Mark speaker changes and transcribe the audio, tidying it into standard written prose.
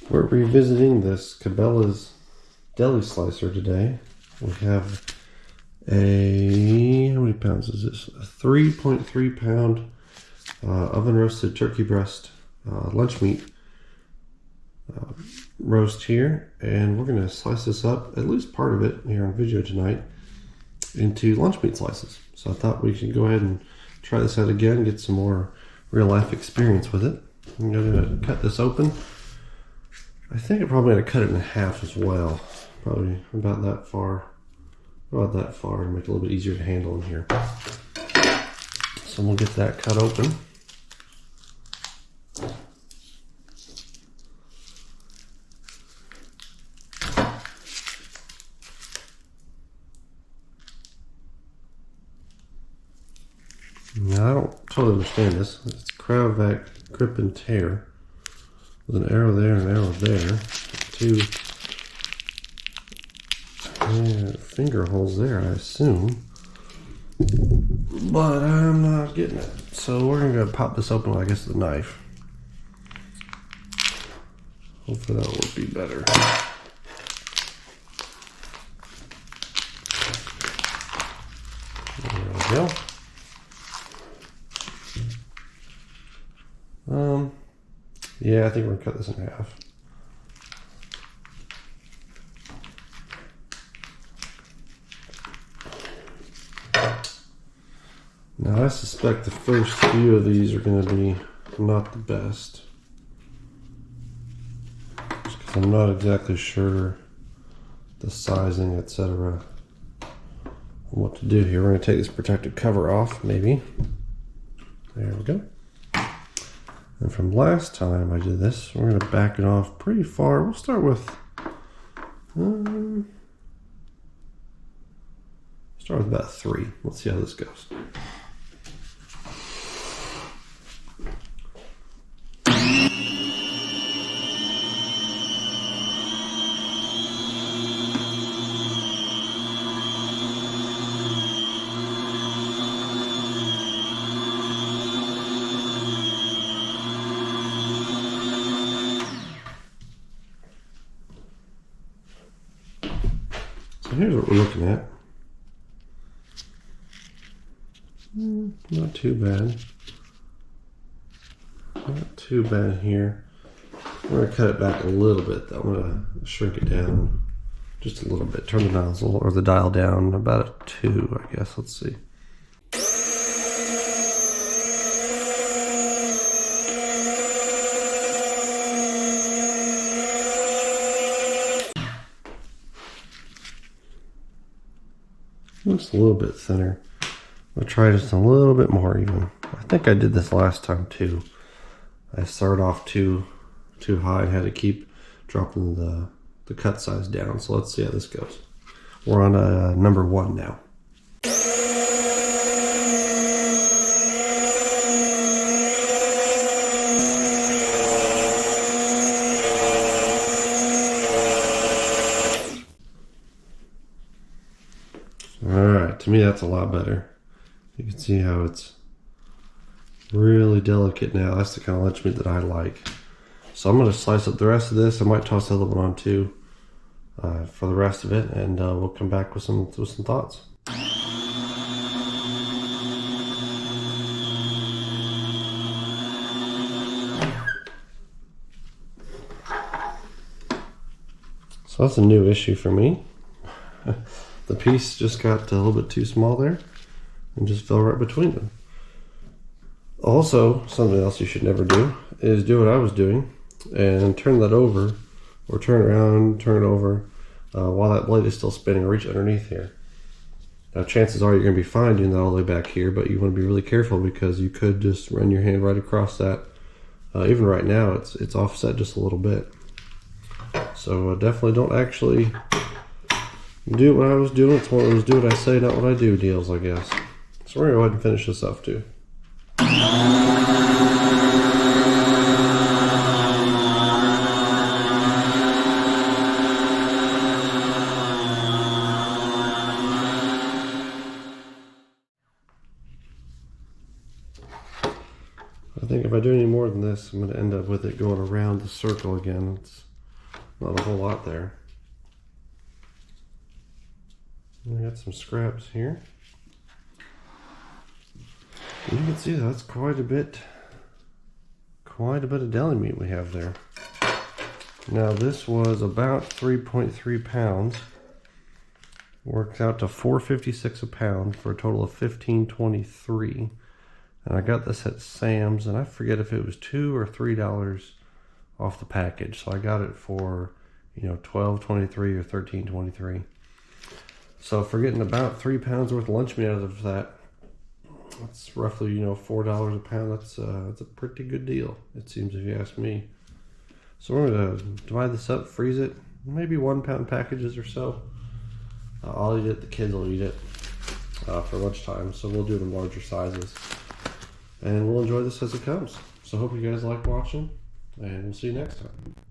Speaker 1: We're revisiting this Cabelas deli slicer today. We have how many pounds is this? A 3.3 pound oven roasted turkey breast lunch meat roast here, and we're going to slice this up, at least part of it here on video tonight, into lunch meat slices. So I thought we should go ahead and try this out again, get some more real life experience with it. I'm going to cut this open. I think I'm probably going to cut it in half as well. Probably about that far to make it a little bit easier to handle in here. So we'll get that cut open. Now I don't totally understand this. It's Cryovac grip and tear with an arrow there and an arrow there. Two finger holes there, I assume. But I'm not getting it. So we're gonna pop this open with, I guess, the knife. Hopefully that will be better. There we go. Yeah, I think we're gonna cut this in half. Now I suspect the first few of these are gonna be not the best, just because I'm not exactly sure the sizing, etc. what to do here. We're gonna take this protective cover off, maybe. There we go. And from last time I did this, we're going to back it off pretty far. We'll start with about 3. Let's see how this goes. So here's what we're looking at. Not too bad. Not too bad here. We're going to cut it back a little bit though. I'm going to shrink it down just a little bit. Turn the nozzle or the dial down about a 2, I guess. Let's see. Looks a little bit thinner. I'll try just a little bit more even. I think I did this last time too. I started off too high and had to keep dropping the cut size down. So let's see how this goes. We're on number 1 now. Alright, to me that's a lot better. You can see how it's really delicate now. That's the kind of lunch meat that I like. So I'm going to slice up the rest of this. I might toss the other one on too for the rest of it, and we'll come back with some thoughts. So that's a new issue for me. The piece just got a little bit too small there and just fell right between them. Also, something else you should never do is do what I was doing and turn that over, or turn around, turn it over while that blade is still spinning, or reach underneath here. Now chances are you're going to be fine doing that all the way back here, but you want to be really careful because you could just run your hand right across that. Even right now it's offset just a little bit. So definitely don't actually do what I was doing. It's one of those do what I say, not what I do deals, I guess. So we're going to go ahead and finish this up too. I think if I do any more than this, I'm going to end up with it going around the circle again. It's Not a whole lot there. We got some scraps here. You can see that's quite a bit of deli meat we have there. Now this was about 3.3 pounds. Works out to $4.56 a pound for a total of $15.23. And I got this at Sam's, and I forget if it was $2 or $3 off the package. So I got it for, you know, $12.23 or $13.23. So for getting about 3 pounds worth of lunch meat out of that, that's roughly, you know, $4 a pound. That's a pretty good deal, it seems, if you ask me. So we're gonna divide this up, freeze it, maybe 1 pound packages or so. I'll eat it, the kids will eat it for lunchtime. So we'll do it in larger sizes, and we'll enjoy this as it comes. So hope you guys like watching, and we'll see you next time.